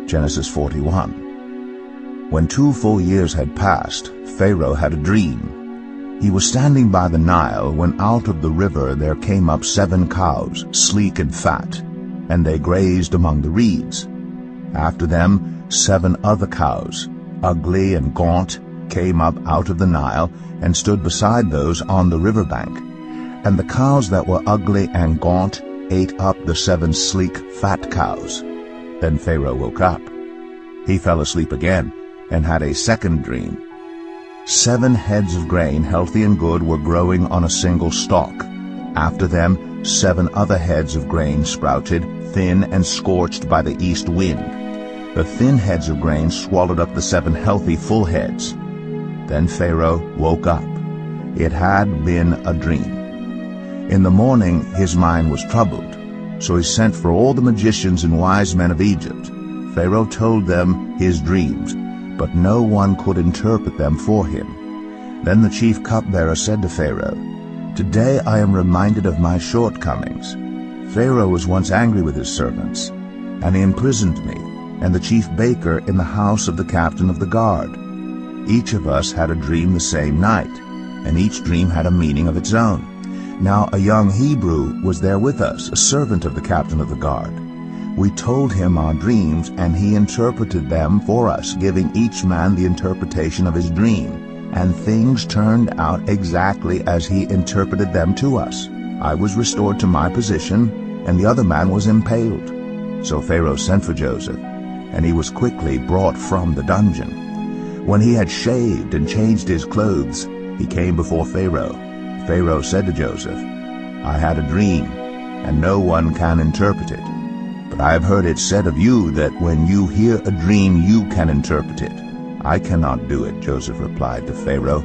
Genesis 41. When 2 full years had passed, Pharaoh had a dream. He was standing by the Nile when out of the river there came up 7 cows, sleek and fat, and they grazed among the reeds. After them 7 other cows, ugly and gaunt, came up out of the Nile and stood beside those on the river bank. And the cows that were ugly and gaunt ate up the 7 sleek, fat cows. Then Pharaoh woke up. He fell asleep again and had a second dream. 7 heads of grain, healthy and good, were growing on a single stalk. After them 7 other heads of grain sprouted, thin and scorched by the east wind. The thin heads of grain swallowed up the 7 healthy full heads. Then Pharaoh woke up. It had been a dream. In the morning his mind was troubled, so he sent for all the magicians and wise men of Egypt. Pharaoh told them his dreams, but no one could interpret them for him. Then the chief cupbearer said to Pharaoh, "Today I am reminded of my shortcomings. Pharaoh was once angry with his servants, and he imprisoned me and the chief baker in the house of the captain of the guard. Each of us had a dream the same night, and each dream had a meaning of its own. Now a young Hebrew was there with us, a servant of the captain of the guard. We told him our dreams, and he interpreted them for us, giving each man the interpretation of his dream. And things turned out exactly as he interpreted them to us. I was restored to my position, and the other man was impaled." So Pharaoh sent for Joseph, and he was quickly brought from the dungeon. When he had shaved and changed his clothes, he came before Pharaoh. Pharaoh said to Joseph, "I had a dream, and no one can interpret it. But I have heard it said of you that when you hear a dream you can interpret it." "I cannot do it," Joseph replied to Pharaoh,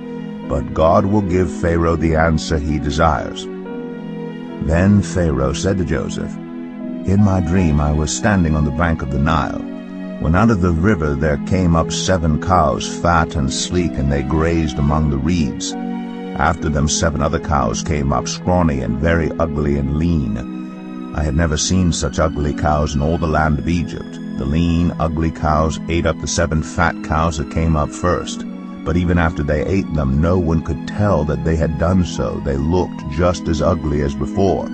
"but God will give Pharaoh the answer he desires." Then Pharaoh said to Joseph, "In my dream I was standing on the bank of the Nile, when out of the river there came up 7 cows, fat and sleek, and they grazed among the reeds. After them 7 other cows came up, scrawny and very ugly and lean. I had never seen such ugly cows in all the land of Egypt. The lean, ugly cows ate up the 7 fat cows that came up first. But even after they ate them, no one could tell that they had done so. They looked just as ugly as before.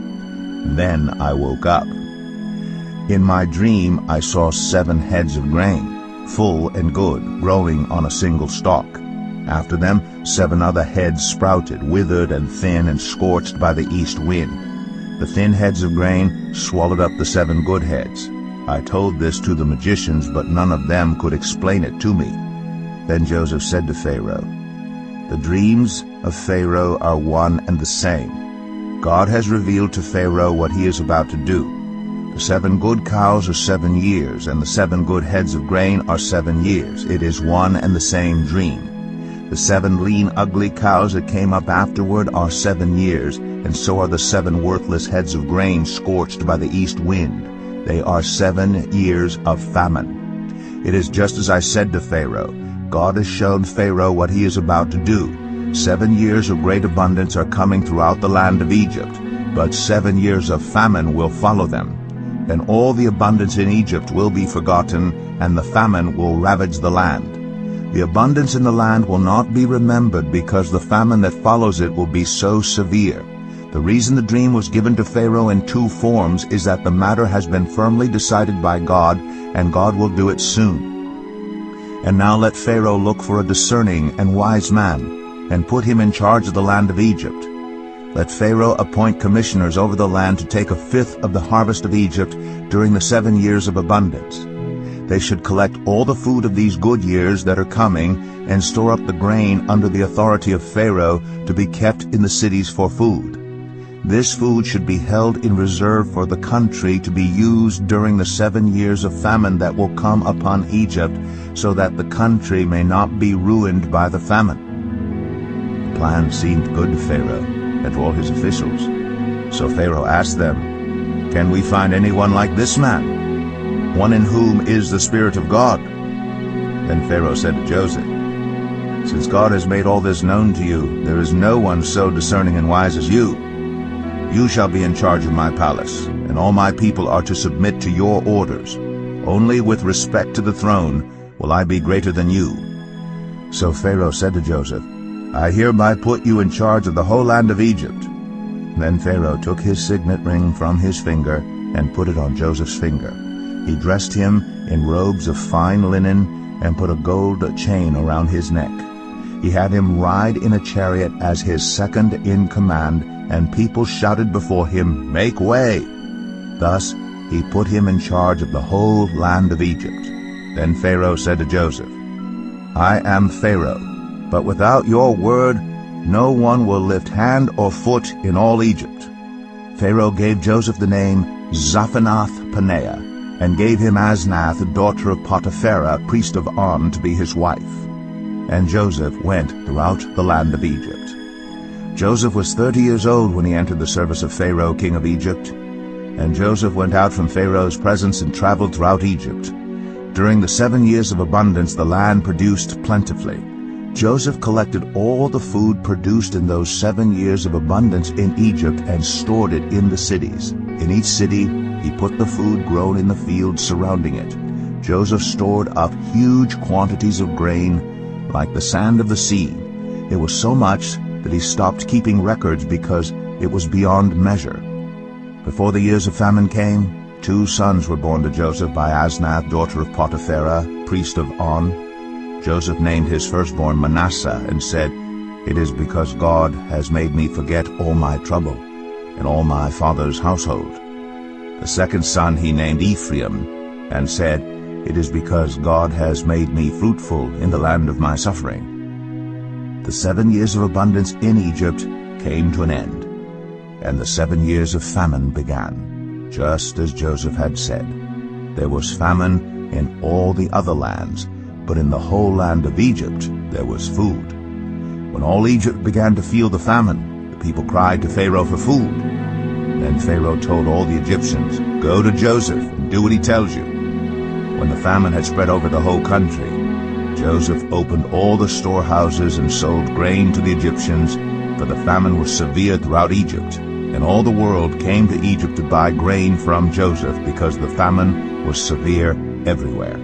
Then I woke up. In my dream I saw 7 heads of grain, full and good, growing on a single stalk. After them 7 other heads sprouted, withered and thin and scorched by the east wind. The thin heads of grain swallowed up the 7 good heads. I told this to the magicians, but none of them could explain it to me." Then Joseph said to Pharaoh, "The dreams of Pharaoh are one and the same. God has revealed to Pharaoh what he is about to do. The 7 good cows are 7 years, and the 7 good heads of grain are 7 years. It is one and the same dream. The 7 lean, ugly cows that came up afterward are 7 years, and so are the 7 worthless heads of grain scorched by the east wind. They are 7 years of famine. It is just as I said to Pharaoh. God has shown Pharaoh what he is about to do. 7 years of great abundance are coming throughout the land of Egypt, but 7 years of famine will follow them. Then all the abundance in Egypt will be forgotten, and the famine will ravage the land. The abundance in the land will not be remembered, because the famine that follows it will be so severe. The reason the dream was given to Pharaoh in 2 forms is that the matter has been firmly decided by God, and God will do it soon. And now let Pharaoh look for a discerning and wise man, and put him in charge of the land of Egypt. Let Pharaoh appoint commissioners over the land to take 1/5 of the harvest of Egypt during the 7 years of abundance. They should collect all the food of these good years that are coming, and store up the grain under the authority of Pharaoh to be kept in the cities for food. This food should be held in reserve for the country to be used during the 7 years of famine that will come upon Egypt, so that the country may not be ruined by the famine." The plan seemed good to Pharaoh and to all his officials. So Pharaoh asked them, "Can we find anyone like this man, one in whom is the Spirit of God?" Then Pharaoh said to Joseph, "Since God has made all this known to you, there is no one so discerning and wise as you. You shall be in charge of my palace, and all my people are to submit to your orders. Only with respect to the throne will I be greater than you." So Pharaoh said to Joseph, "I hereby put you in charge of the whole land of Egypt." Then Pharaoh took his signet ring from his finger and put it on Joseph's finger. He dressed him in robes of fine linen and put a gold chain around his neck. He had him ride in a chariot as his second in command, and people shouted before him, "Make way!" Thus he put him in charge of the whole land of Egypt. Then Pharaoh said to Joseph, "I am Pharaoh, but without your word no one will lift hand or foot in all Egypt." Pharaoh gave Joseph the name Zaphenath-Paneah, and gave him Asnath, daughter of Potipharah, priest of On, to be his wife. And Joseph went throughout the land of Egypt. Joseph was 30 years old when he entered the service of Pharaoh, king of Egypt. And Joseph went out from Pharaoh's presence and traveled throughout Egypt. During the 7 years of abundance the land produced plentifully. Joseph collected all the food produced in those 7 years of abundance in Egypt and stored it in the cities. In each city he put the food grown in the fields surrounding it. Joseph stored up huge quantities of grain, like the sand of the sea. It was so much that he stopped keeping records because it was beyond measure. Before the years of famine came, 2 sons were born to Joseph by Asnath, daughter of Potipharah, priest of On. Joseph named his firstborn Manasseh and said, "It is because God has made me forget all my trouble and all my father's household." The second son he named Ephraim and said, "It is because God has made me fruitful in the land of my suffering." The 7 years of abundance in Egypt came to an end, and the 7 years of famine began, just as Joseph had said. There was famine in all the other lands, but in the whole land of Egypt there was food. When all Egypt began to feel the famine, the people cried to Pharaoh for food. Then Pharaoh told all the Egyptians, "Go to Joseph and do what he tells you." When the famine had spread over the whole country, Joseph opened all the storehouses and sold grain to the Egyptians, for the famine was severe throughout Egypt, and all the world came to Egypt to buy grain from Joseph because the famine was severe everywhere.